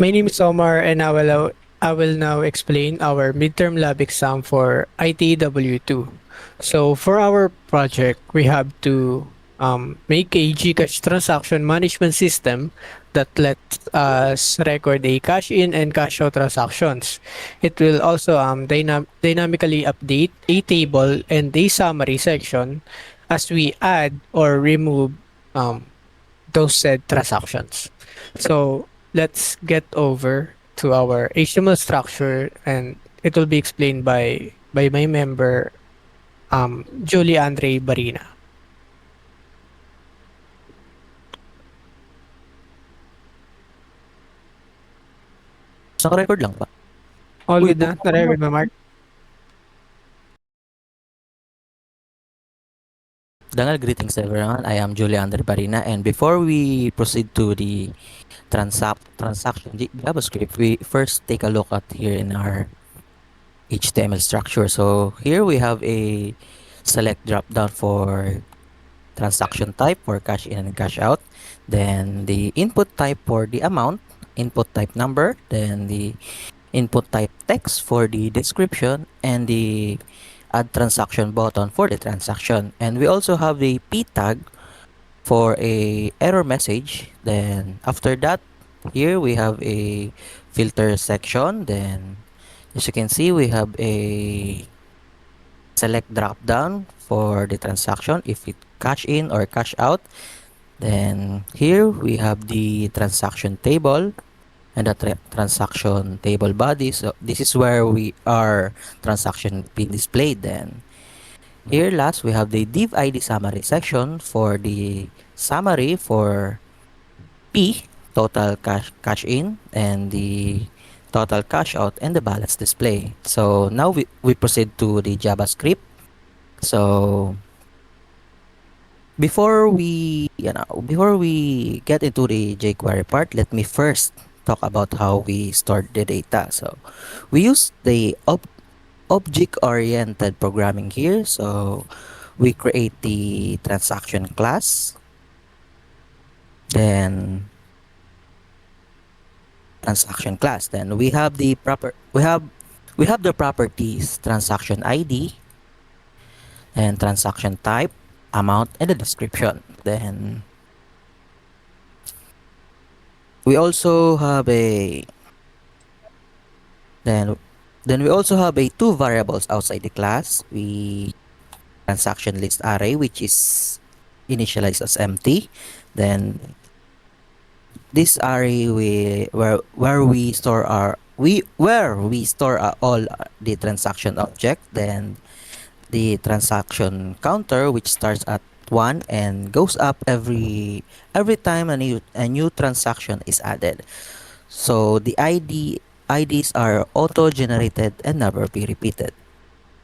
My name is Omar and I will now explain our midterm lab exam for ITW2. So for our project, we have to make a Gcash transaction management system that lets us record a cash in and cash out transactions. It will also dynamically update a table and a summary section as we add or remove um, those said transactions. So let's get over to our HTML structure, and it will be explained by my member Julie Andre Barina. Isang record lang ba? All Uy, good na? Nare-record ba, Mark? Dangal greetings everyone. I am Julia Andre Barina, and before we proceed to the transaction JavaScript, we first take a look at here in our HTML structure. So here we have a select drop down for transaction type for cash in and cash out, then the input type for the amount, input type number, then the input type text for the description, and the add transaction button for the transaction. And we also have the p tag for a error message. Then after that, here we have a filter section. Then as you can see, we have a select drop down for the transaction if it cash in or cash out. Then here we have the transaction table and the transaction table body. So this is where we our transaction be displayed. Then here last we have the div id summary section for the summary for p, total cash in, and the total cash out, and the balance display. So now we proceed to the JavaScript. So before we get into the jQuery part, let me first talk about how we store the data. So we use the object-oriented programming here. So we create the transaction class, then then we have the properties transaction ID and transaction type, amount, and the description. We also have a then then we also have a two variables outside the class. We transaction list array, which is initialized as empty. Then this array where we store all the transaction object. Then the transaction counter, which starts at 1 and goes up every time a new transaction is added. So the IDs are auto generated and never be repeated.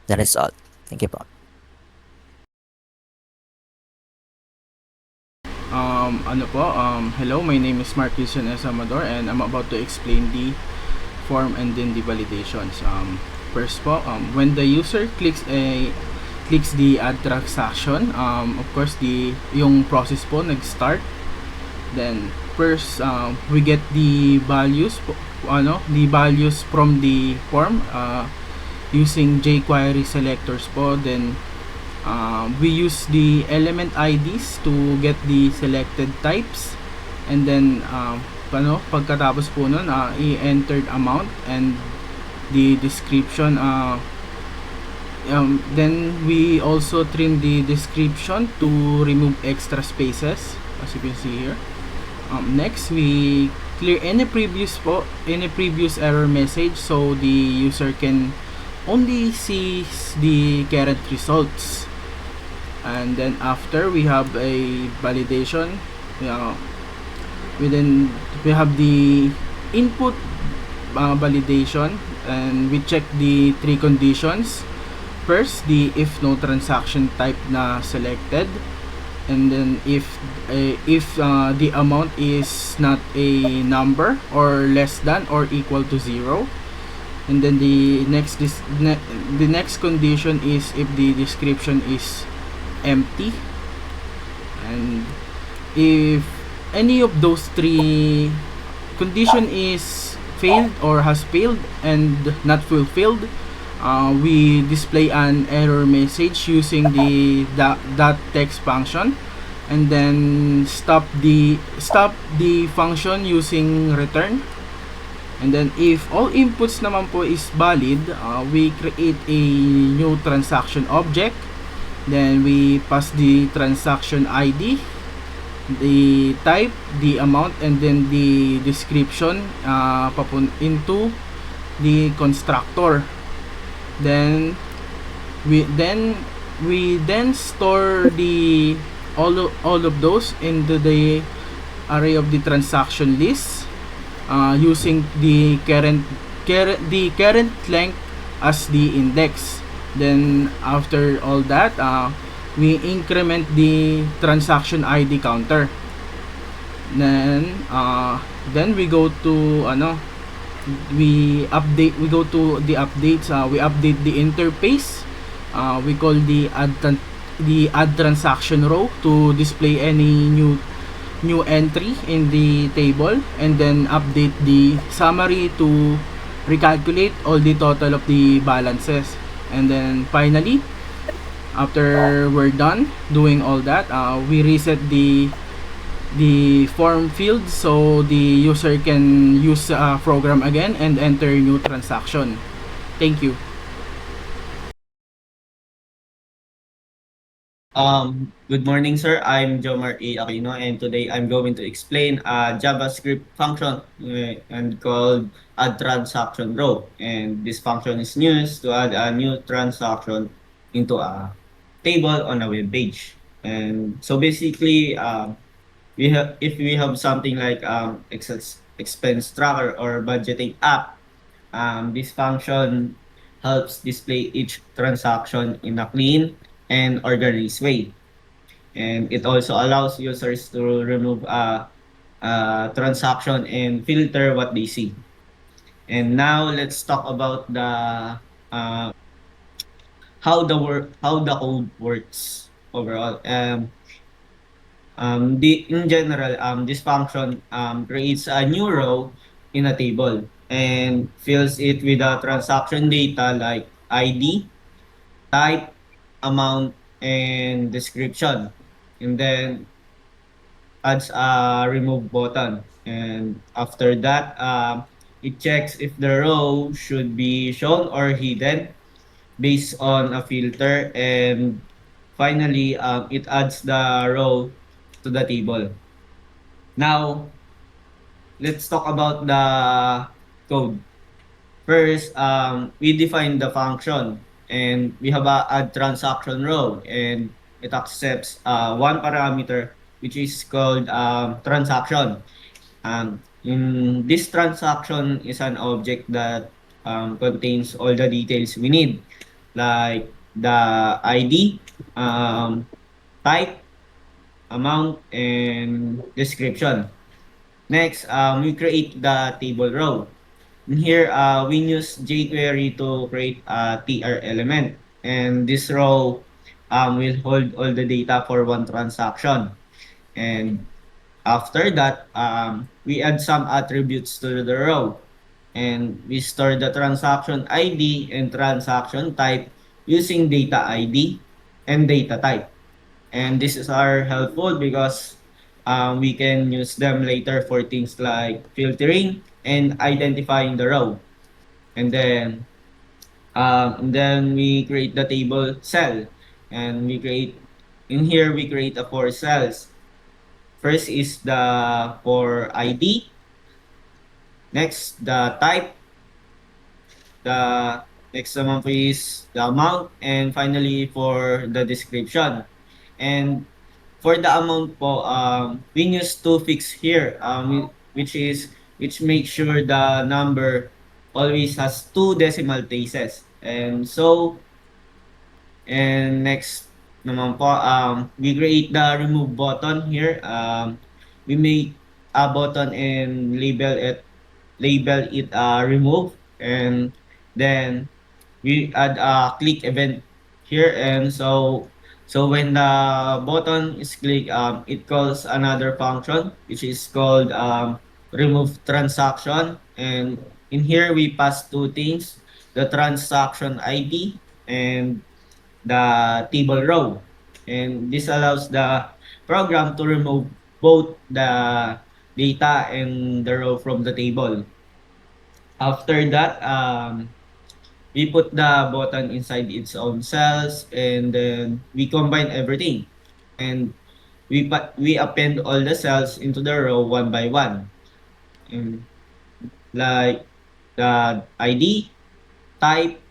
That is all. Thank you po. Hello, my name is Mark Christian S. Amador, and I'm about to explain the form and then the validations. First po, when the user clicks the add transaction, of course yung process po nag-start. Then first, we get the values from the form using jQuery selectors po. Then we use the element IDs to get the selected types, and then pagkatapos po nun, i-entered amount and the description. Then we also trim the description to remove extra spaces, as you can see here. Next, we clear any previous error message, so the user can only see the current results. And then after, we have a validation. We have the input validation, and we check the three conditions. First, the if no transaction type na selected, and then if the amount is not a number or less than or equal to 0. And then the next condition is if the description is empty, and if any of those three condition is failed or has failed and not fulfilled, we display an error message using the dot text function, and then stop the function using return. And then if all inputs naman po is valid, we create a new transaction object. Then we pass the transaction ID, the type, the amount, and then the description into the constructor. Then we store the all of those into the array of the transaction list, using the current length as the index. Then after all that, we increment the transaction ID counter. Then we go to we go to the updates. We update the interface. We call the add transaction row to display any new entry in the table, and then update the summary to recalculate all the total of the balances. And then finally, after we're done doing all that, we reset the form field so the user can use program again and enter new transaction. Thank you. Good morning, sir. I'm Jomar A. Aquino, and today I'm going to explain a JavaScript function and called add transaction row. And this function is used to add a new transaction into a table on a web page. And so basically, we have if we have something like expense tracker or budgeting app, this function helps display each transaction in a clean and organized way. And it also allows users to remove a transaction and filter what they see. And now let's talk about the uh, how the code works overall. In general, this function creates a new row in a table and fills it with a transaction data like ID, type, amount, and description. And then adds a remove button. And after that, it checks if the row should be shown or hidden based on a filter. And finally, it adds the row to the table. Now, let's talk about the code. First, we define the function, and we have a add transaction row, and it accepts one parameter which is called transaction. In this transaction is an object that contains all the details we need, like the ID, type, amount, and description. Next, we create the table row. In here, we use jQuery to create a TR element. And this row will hold all the data for one transaction. And after that, we add some attributes to the row. And we store the transaction ID and transaction type using data ID and data type. And this is are helpful because we can use them later for things like filtering and identifying the row. And then we create the table cell, and we create a four cells. First is the for ID, next the type, the next naman po is the amount, and finally for the description. And for the amount po, we use to fix here, which makes sure the number always has two decimal places. And next naman po, we create the remove button here. We make a button and label it remove, and then we add a click event here. And so when the button is clicked, it calls another function which is called remove transaction, and in here we pass two things, the transaction ID and the table row. And this allows the program to remove both the data and the row from the table. After that, we put the button inside its own cells, and then we combine everything. And we append all the cells into the row one by one. And like the ID, type,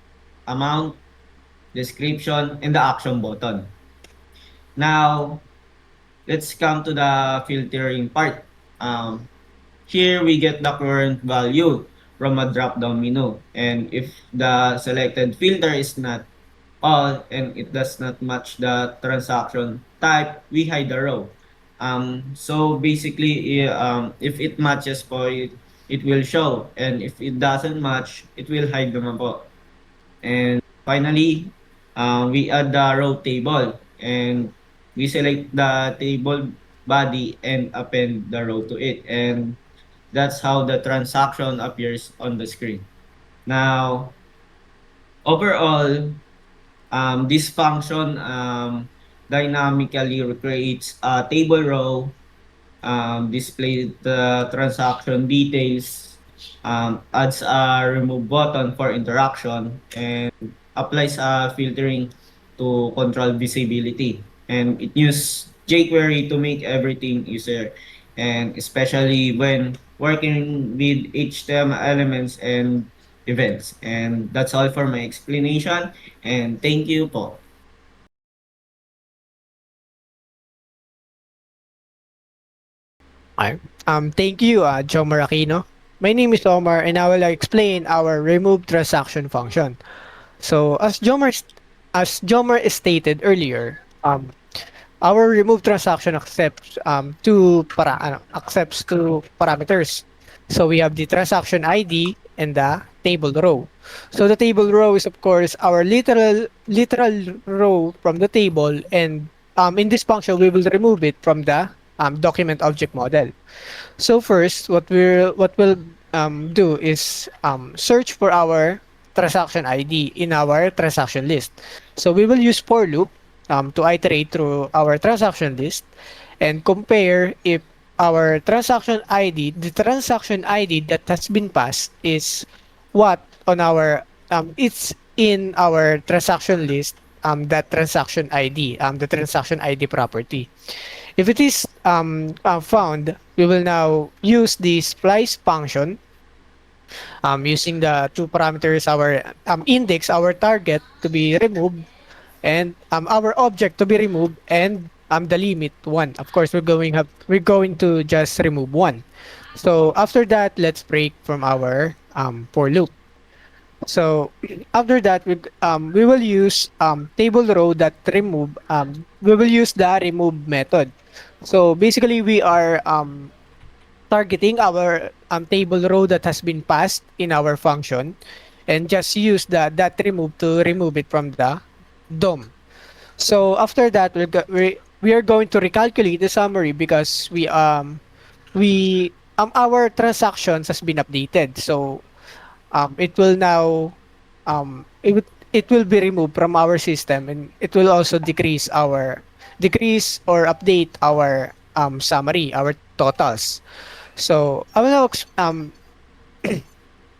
amount, description, and the action button. Now, let's come to the filtering part. Um, Here we get the current value from a drop-down menu. And if the selected filter is not all and it does not match the transaction type, we hide the row. So basically, if it matches po, it will show. And if it doesn't match, it will hide naman po. And finally, we add the row table, and we select the table body and append the row to it. And that's how the transaction appears on the screen. Now, overall, this function dynamically recreates a table row, display the transaction details, adds a remove button for interaction, and applies a filtering to control visibility. And it uses jQuery to make everything easier, and especially when working with HTML elements and events. And that's all for my explanation, and thank you po. Hi. Thank you, Joe Maracino. My name is Omar, and I will explain our remove transaction function. So, as Jomar stated earlier, our remove transaction accepts two parameters. So we have the transaction ID and the table row. So the table row is of course our literal row from the table, and in this function we will remove it from the document object model. So first, what we'll do is search for our transaction ID in our transaction list. So we will use for loop to iterate through our transaction list and compare if our the transaction ID that has been passed is what on our it's in our transaction list, that transaction ID, the transaction ID property. If it is found, we will now use the splice function, using the two parameters, our index, our target to be removed, and our object to be removed, and the limit 1. Of course, we're going to just remove 1. So after that, let's break from our for loop. So after that, we will use table row that remove. We will use the remove method. So basically, we are targeting our table row that has been passed in our function, and just use that remove to remove it from the DOM. So after that, we are going to recalculate the summary because we our transactions has been updated. So it will now it will be removed from our system, and it will also decrease or update our summary, our totals. So I will now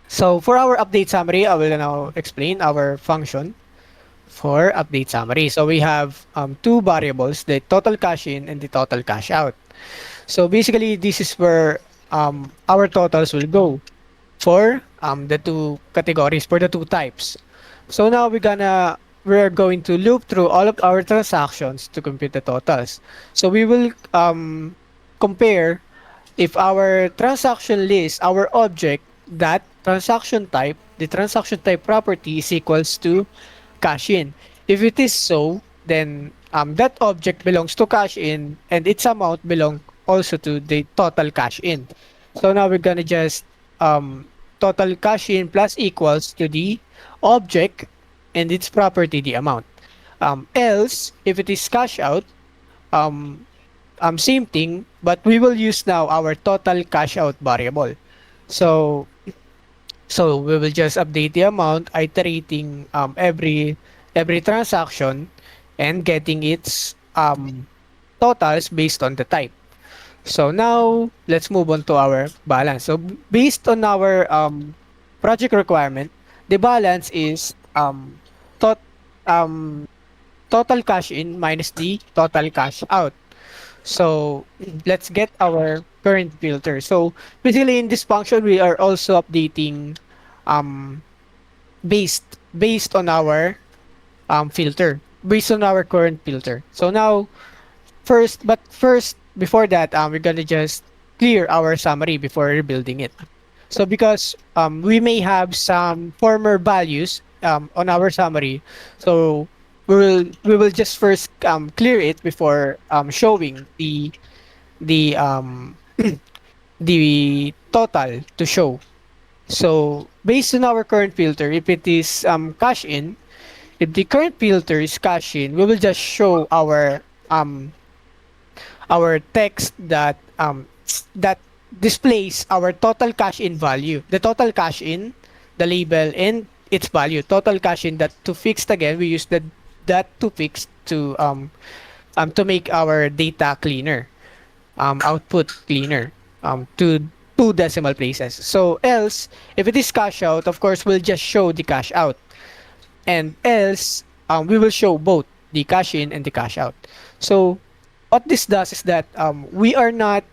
so for our update summary, I will now explain our function for update summary. So we have two variables, the total cash in and the total cash out. So basically, this is where our totals will go for the two categories, for the two types. So now we're going to loop through all of our transactions to compute the totals. So we will compare if our transaction list, our object, that transaction type, the transaction type property is equals to cash in. If it is so, then that object belongs to cash in, and its amount belong also to the total cash in. So now we're gonna just total cash in plus equals to the object and its property, the amount. Else, if it is cash out, um, same thing, but we will use now our total cash out variable. So we will just update the amount, iterating every transaction and getting its totals based on the type. So now let's move on to our balance. So based on our project requirement, the balance is tot um total cash in minus the total cash out. So let's get our current filter. So basically in this function we are also updating um based on our filter, based on our current filter. So now first before that we're gonna just clear our summary before rebuilding it. So because we may have some former values on our summary, so we will just first clear it before showing the the total to show. So based on our current filter, if it is cash in, if the current filter is cash in, we will just show our text that displays our total cash in value. The total cash in, the label, and its value. Total cash in, that to fixed again, we use that to fix to make our data cleaner, output cleaner, to two decimal places. So else, if it is cash out, of course, we'll just show the cash out. And else, we will show both the cash in and the cash out. So what this does is that we are not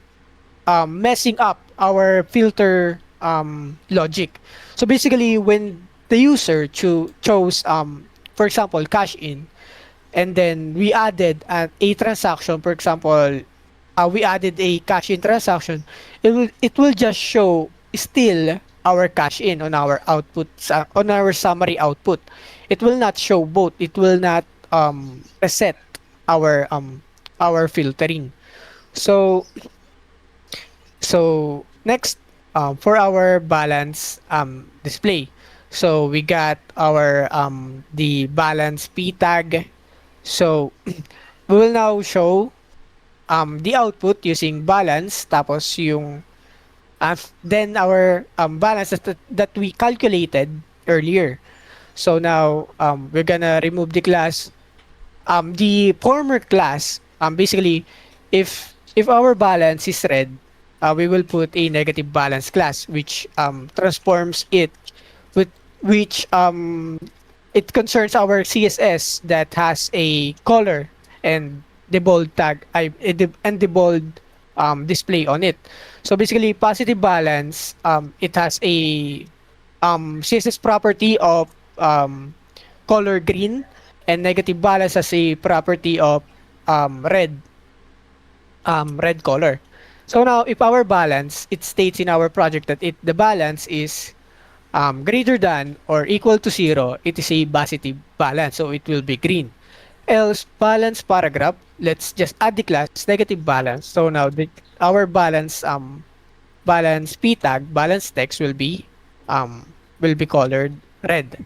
messing up our filter logic. So basically, when the user chose, for example, cash in, and then we added a transaction, for example, we added a cash in transaction, it will just show still our cash in on our output, on our summary output. It will not show both. It will not reset our filtering. So next, for our balance display. So we got our the balance p tag. So we will now show the output using balance, tapos yung then our balance that we calculated earlier. So now we're gonna remove the class, the former class. Basically, if our balance is red, we will put a negative balance class, which transforms it with which it concerns our CSS that has a color and the bold tag, and the bold display on it. So basically, positive balance, it has a CSS property of color green, and negative balance has a property of red color. So now, if our balance, it states in our project that the balance is greater than or equal to 0, it is a positive balance, so it will be green. Else, balance paragraph, let's just add the class negative balance. So now our balance balance p tag, balance text will be colored red.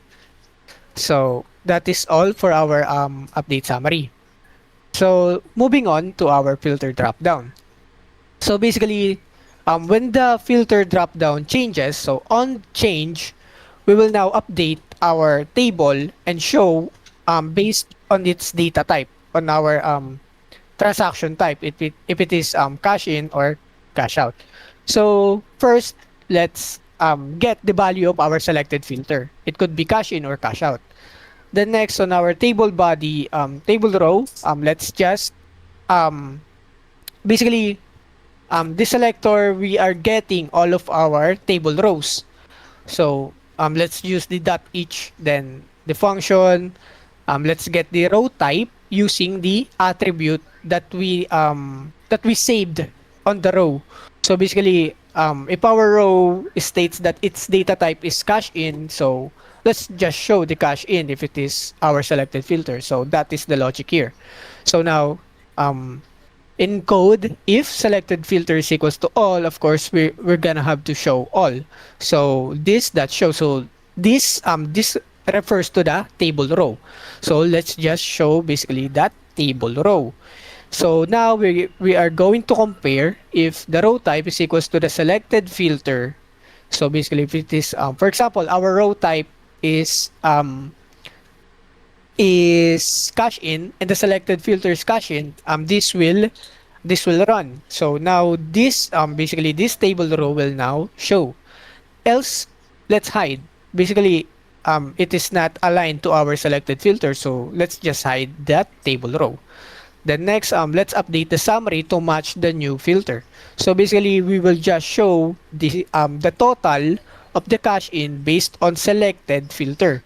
So that is all for our update summary. So moving on to our filter dropdown. So basically, when the filter dropdown changes, so on change, we will now update our table and show based on its data type, on our transaction type, if it is cash in or cash out. So first, let's get the value of our selected filter. It could be cash in or cash out. Then next, on our table body, table row, let's just basically this selector, we are getting all of our table rows. So let's use the dot each, then the function. Let's get the row type using the attribute that we saved on the row. So basically, if our row states that its data type is cash in, so let's just show the cash in if it is our selected filter. So that is the logic here. So now, in code, if selected filter is equals to all, of course we're gonna have to show all. So this that shows, so this refers to the table row. So let's just show basically that table row. So now we are going to compare if the row type is equals to the selected filter. So basically, if it is, for example, our row type is cache in and the selected filter is cache in, this will run. So now this basically this table row will now show. Else, let's hide. Basically, it is not aligned to our selected filter, so let's just hide that table row. Then next, let's update the summary to match the new filter. So basically, we will just show the total of the cache in based on selected filter.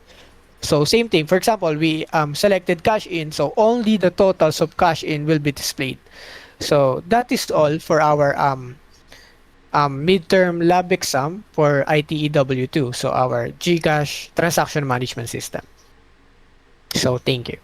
So same thing. For example, we selected cache in, so only the totals of cache in will be displayed. So that is all for our midterm lab exam for ITEW2, so our Gcash transaction management system. So thank you.